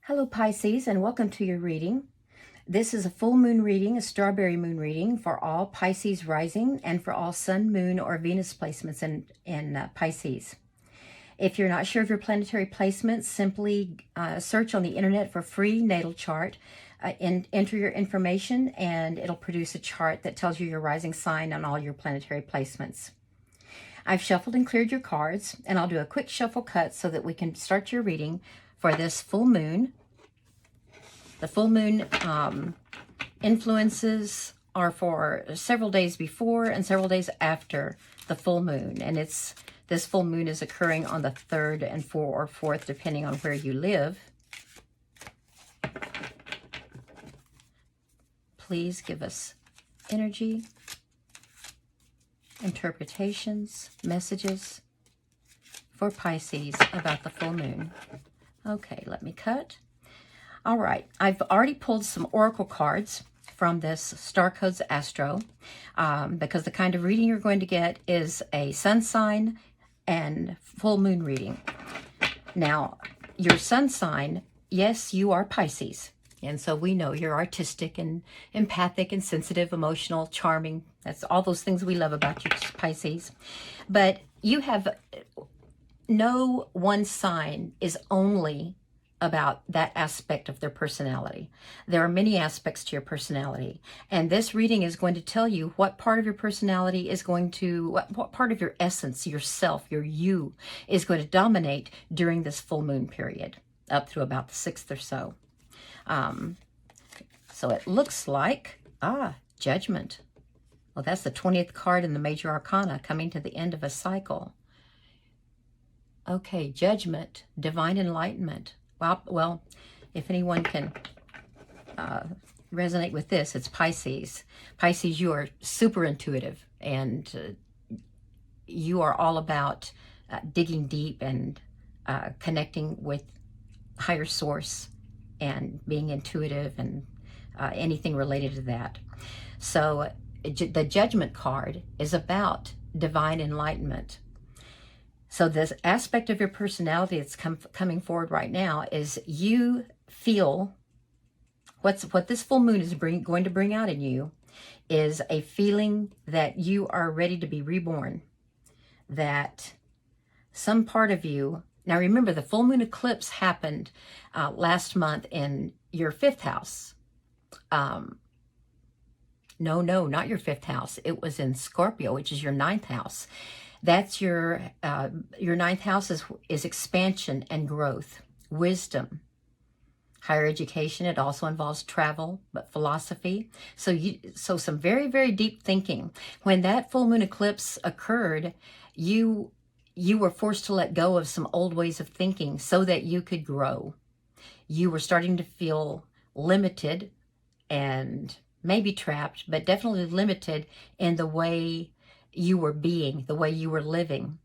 Hello Pisces, and welcome to your reading. This is a full moon reading, a strawberry moon reading for all Pisces rising and for all sun, moon, or Venus placements in Pisces. If you're not sure of your planetary placements, simply search on the internet for free natal chart and enter your information, and it'll produce a chart that tells you your rising sign on all your planetary placements. I've shuffled and cleared your cards, and I'll do a quick shuffle cut so that we can start your reading for this full moon. The full moon influences are for several days before and several days after the full moon. And this full moon is occurring on the 3rd and 4th or 4th, depending on where you live. Please give us energy, interpretations, messages for Pisces about the full moon. Okay, let me cut. All right, I've already pulled some oracle cards from this Star Codes Astro because the kind of reading you're going to get is a sun sign and full moon reading. Now, your sun sign, yes, you are Pisces. And so we know you're artistic and empathic and sensitive, emotional, charming. That's all those things we love about you, Pisces. But you have no one sign is only about that aspect of their personality. There are many aspects to your personality, and this reading is going to tell you what part of your personality is going to, what part of your essence, yourself, your you, is going to dominate during this full moon period, up through about the 6th or so. So it looks like, Judgment. Well, that's the 20th card in the Major Arcana, coming to the end of a cycle. Okay, Judgment, divine enlightenment. Well, if anyone can resonate with this, it's Pisces. Pisces, you are super intuitive, and you are all about digging deep and connecting with higher source and being intuitive and anything related to that. So the Judgment card is about divine enlightenment. So this aspect of your personality that's coming forward right now is you feel what this full moon is going to bring out in you is a feeling that you are ready to be reborn, that some part of you, now remember the full moon eclipse happened last month in your 5th house. No, not your 5th house. It was in Scorpio, which is your 9th house. That's your 9th house is expansion and growth, wisdom, higher education. It also involves travel, but philosophy. So some very, very deep thinking. When that full moon eclipse occurred, you were forced to let go of some old ways of thinking so that you could grow. You were starting to feel limited and maybe trapped, but definitely limited in the way you were being, the way you were living.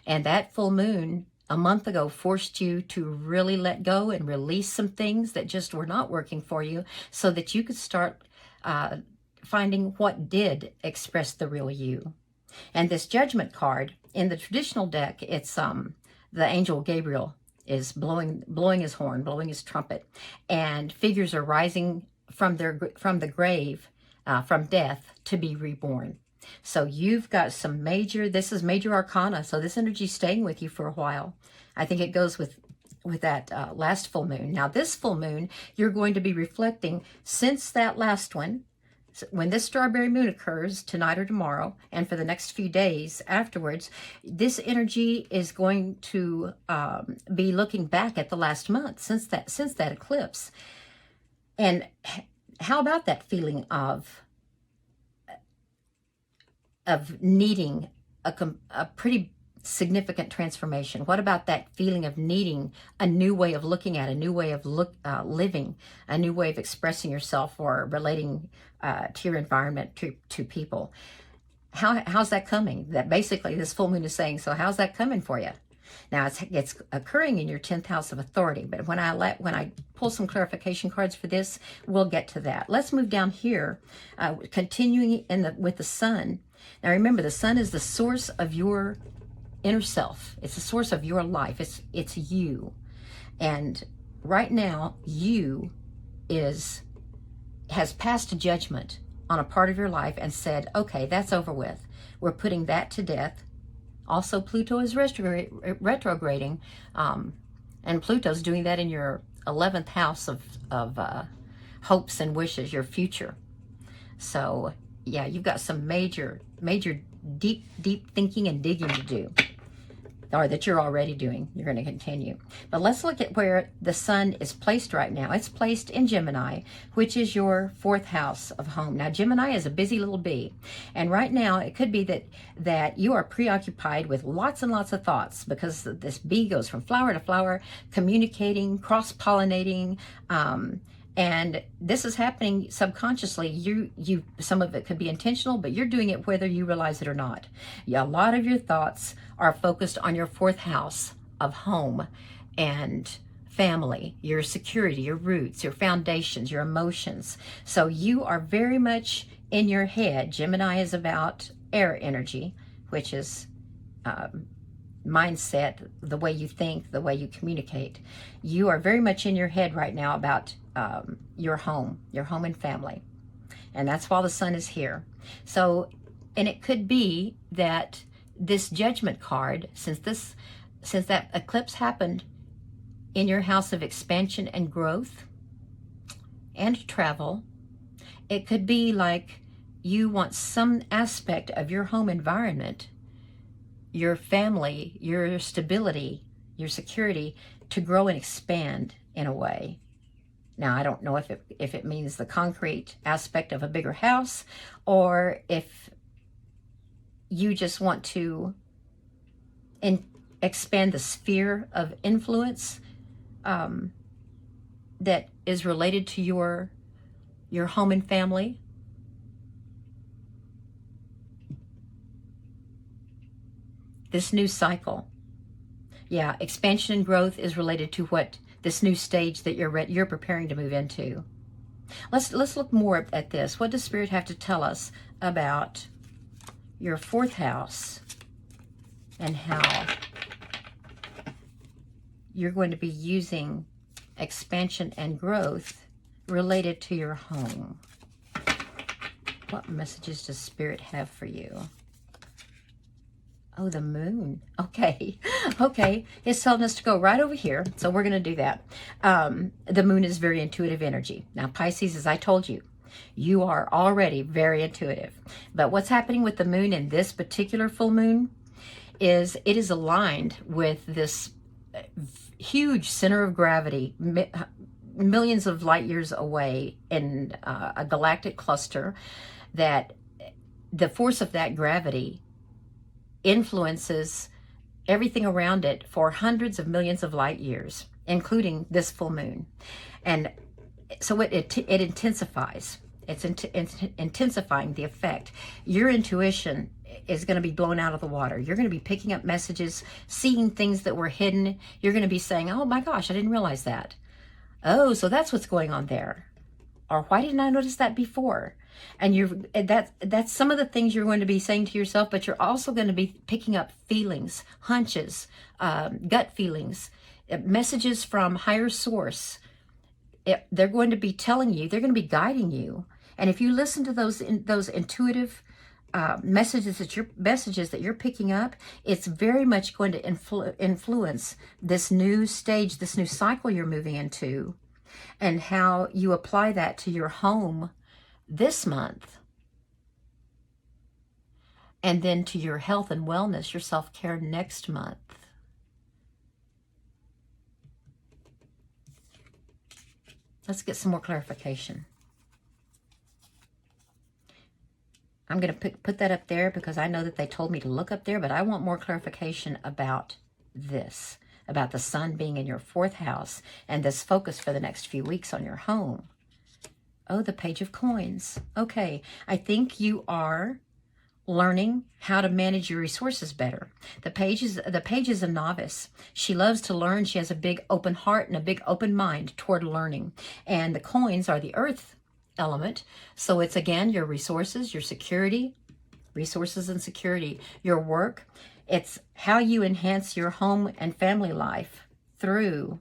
And that full moon a month ago forced you to really let go and release some things that just were not working for you so that you could start finding what did express the real you. And this Judgment card, in the traditional deck, it's the angel Gabriel is blowing his horn, blowing his trumpet, and figures are rising from the grave, from death, to be reborn. So you've got some this is Major Arcana, so this energy is staying with you for a while. I think it goes with that last full moon. Now this full moon, you're going to be reflecting since that last one, when this strawberry moon occurs tonight or tomorrow, and for the next few days afterwards, this energy is going to be looking back at the last month since that eclipse. And how about that feeling of needing a pretty significant transformation? What about that feeling of needing a new way of looking at, a new way of living, a new way of expressing yourself or relating to your environment, to people? How's that coming? That basically this full moon is saying, so how's that coming for you? Now it's occurring in your 10th house of authority, but when I pull some clarification cards for this, we'll get to that. Let's move down here, continuing with the sun. Now remember, the sun is the source of your inner self. It's the source of your life. It's you. And right now, has passed a judgment on a part of your life and said, okay, that's over with. We're putting that to death. Also, Pluto is retrograding, and Pluto's doing that in your 11th house of hopes and wishes, your future. So, yeah, you've got some major, deep thinking and digging to do, or that you're already doing. You're going to continue. But let's look at where the sun is placed right now. It's placed in Gemini, which is your 4th house of home. Now, Gemini is a busy little bee. And right now, it could be that you are preoccupied with lots and lots of thoughts, because this bee goes from flower to flower, communicating, cross-pollinating, and this is happening subconsciously. You some of it could be intentional, but you're doing it whether you realize it or not. Yeah, a lot of your thoughts are focused on your 4th house of home and family, your security, your roots, your foundations, your emotions. So you are very much in your head. Gemini is about air energy, which is mindset, the way you think, the way you communicate. You are very much in your head right now about your home and family. And that's why the sun is here. So, and it could be that this judgment card, since that eclipse happened in your house of expansion and growth and travel, it could be like you want some aspect of your home environment, your family, your stability, your security to grow and expand in a way. Now, I don't know if it means the concrete aspect of a bigger house, or if you just want to expand the sphere of influence that is related to your home and family. This new cycle. Yeah, expansion and growth is related to what this new stage that you're preparing to move into. Let's look more at this. What does Spirit have to tell us about your 4th house and how you're going to be using expansion and growth related to your home? What messages does Spirit have for you? Oh, the moon. Okay. Okay. It's telling us to go right over here. So we're going to do that. The moon is very intuitive energy. Now, Pisces, as I told you, you are already very intuitive. But what's happening with the moon in this particular full moon is it is aligned with this huge center of gravity, millions of light years away in a galactic cluster, that the force of that gravity influences everything around it for hundreds of millions of light years, including this full moon. And so it intensifies. It's intensifying the effect. Your intuition is going to be blown out of the water. You're going to be picking up messages, seeing things that were hidden. You're going to be saying, oh my gosh, I didn't realize that. Oh, so that's what's going on there. Or why didn't I notice that before? And that's some of the things you're going to be saying to yourself, but you're also going to be picking up feelings, hunches, gut feelings, messages from higher source. They're going to be telling you, they're going to be guiding you. And if you listen to those intuitive messages that you're picking up, it's very much going to influence this new stage, this new cycle you're moving into, and how you apply that to your home this month, and then to your health and wellness, your self-care next month. Let's get some more clarification. I'm going to put that up there because I know that they told me to look up there, but I want more clarification about this, about the sun being in your 4th house and this focus for the next few weeks on your home. Oh, the Page of Coins. Okay, I think you are learning how to manage your resources better. The page is a novice. She loves to learn. She has a big open heart and a big open mind toward learning. And the coins are the earth element. So it's, again, your resources, your security, resources and security, your work. It's how you enhance your home and family life through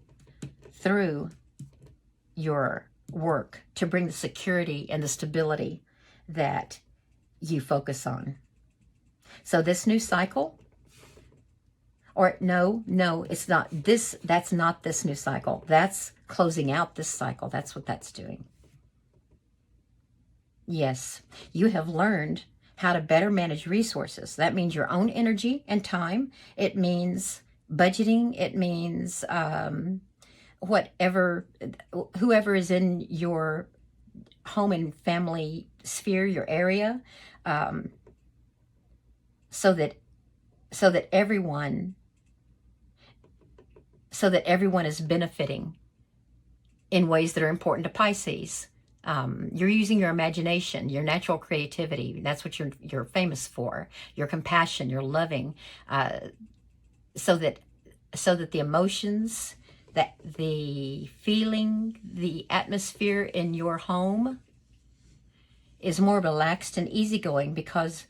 your work, to bring the security and the stability that you focus on. So this new cycle, or no, it's not this, that's not this new cycle. That's closing out this cycle. That's what that's doing. Yes, you have learned how to better manage resources. That means your own energy and time. It means budgeting. It means whoever is in your home and family sphere, your area, so that everyone is benefiting in ways that are important to Pisces. You're using your imagination, your natural creativity. That's what you're famous for. Your compassion, your loving, so that the emotions, that the feeling, the atmosphere in your home is more relaxed and easygoing, because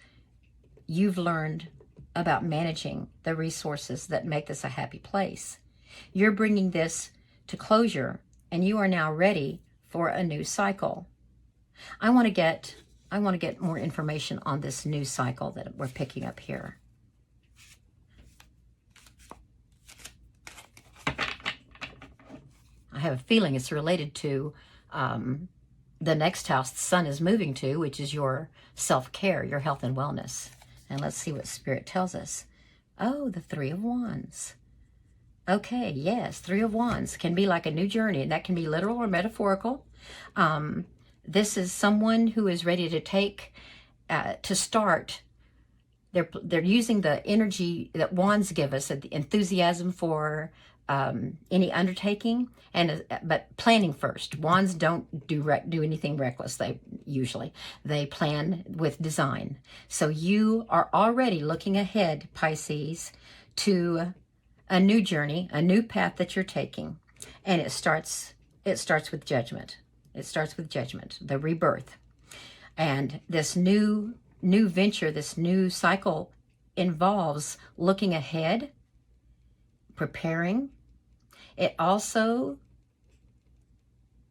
you've learned about managing the resources that make this a happy place. You're bringing this to closure, and you are now ready for a new cycle. I want to get more information on this new cycle that we're picking up here. I have a feeling it's related to the next house the sun is moving to, which is your self-care, your health and wellness. And let's see what Spirit tells us. Oh, the Three of Wands. Okay, yes, Three of Wands can be like a new journey, and that can be literal or metaphorical. This is someone who is ready to start. They're using the energy that wands give us, the enthusiasm for any undertaking, but planning first. Wands don't do anything reckless. They plan with design. So you are already looking ahead, Pisces, to a new journey, a new path that you're taking, and it starts with judgment. It starts with judgment, the rebirth. And this new venture, this new cycle involves looking ahead, preparing. It also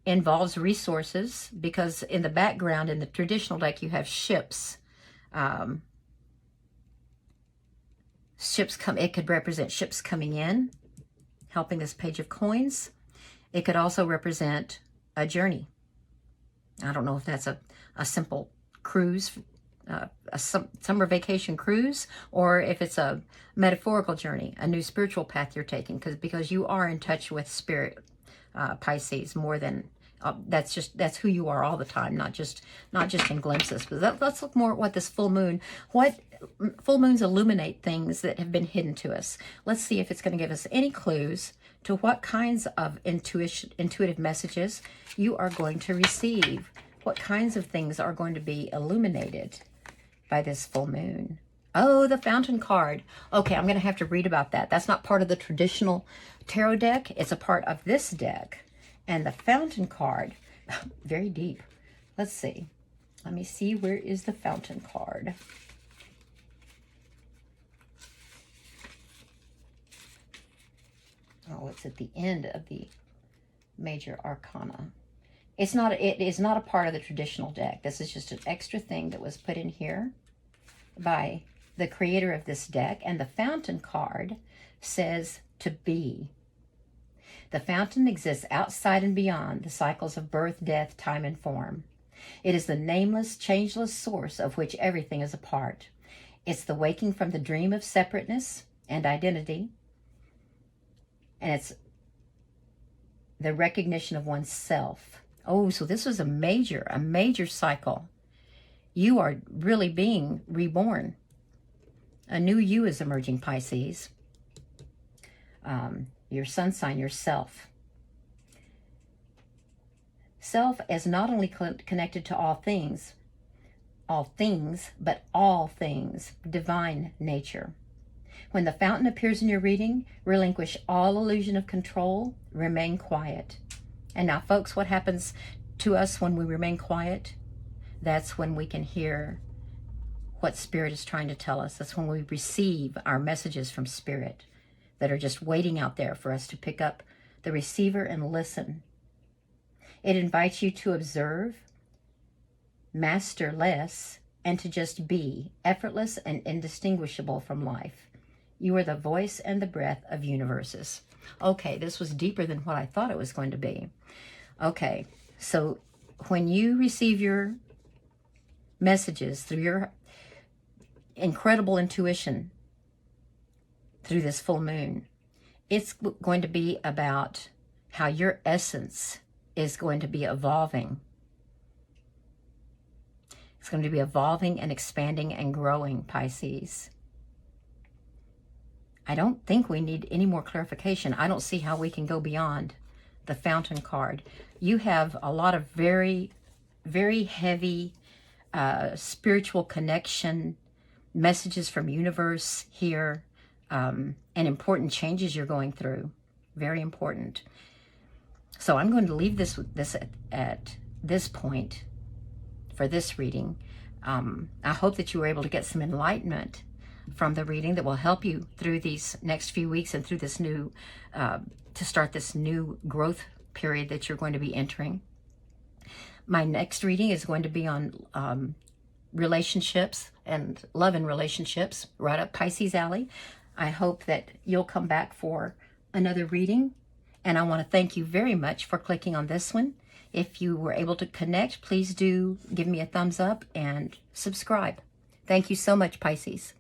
involves resources, because in the background, in the traditional deck, you have ships. It could represent ships coming in, helping this Page of Coins. It could also represent a journey. I don't know if that's a simple cruise, a summer vacation cruise, or if it's a metaphorical journey, a new spiritual path you're taking, because you are in touch with spirit, Pisces, more than that's who you are all the time, not just in glimpses. But let's look more at what this full moon, what full moons illuminate things that have been hidden to us. Let's see if it's going to give us any clues to what kinds of intuitive messages you are going to receive. What kinds of things are going to be illuminated by this full moon? Oh, the Fountain card. Okay, I'm going to have to read about that. That's not part of the traditional tarot deck. It's a part of this deck. And the Fountain card, very deep. Let's see. Let me see, where is the Fountain card? Oh, it's at the end of the Major Arcana. It is not a part of the traditional deck. This is just an extra thing that was put in here by the creator of this deck. And the Fountain card says to be. The fountain exists outside and beyond the cycles of birth, death, time, and form. It is the nameless, changeless source of which everything is a part. It's the waking from the dream of separateness and identity. And it's the recognition of oneself. Oh, so this was a major cycle. You are really being reborn. A new you is emerging, Pisces. Your sun sign, yourself. Self is not only connected to all things, but all things, divine nature. When the fountain appears in your reading, relinquish all illusion of control, remain quiet. And now, folks, what happens to us when we remain quiet? That's when we can hear what Spirit is trying to tell us. That's when we receive our messages from Spirit that are just waiting out there for us to pick up the receiver and listen. It invites you to observe, master less, and to just be effortless and indistinguishable from life. You are the voice and the breath of universes. Okay, this was deeper than what I thought it was going to be. Okay, so when you receive your messages through your incredible intuition through this full moon, it's going to be about how your essence is going to be evolving. It's going to be evolving and expanding and growing, Pisces. I don't think we need any more clarification. I don't see how we can go beyond the Fountain card. You have a lot of very, very heavy spiritual connection messages from universe here, and important changes you're going through. Very important. So I'm going to leave this at this point for this reading. I hope that you were able to get some enlightenment from the reading that will help you through these next few weeks and through this new, to start this new growth period that you're going to be entering. My next reading is going to be on relationships and love and relationships, right up Pisces alley. I hope that you'll come back for another reading. And I want to thank you very much for clicking on this one. If you were able to connect, please do give me a thumbs up and subscribe. Thank you so much, Pisces.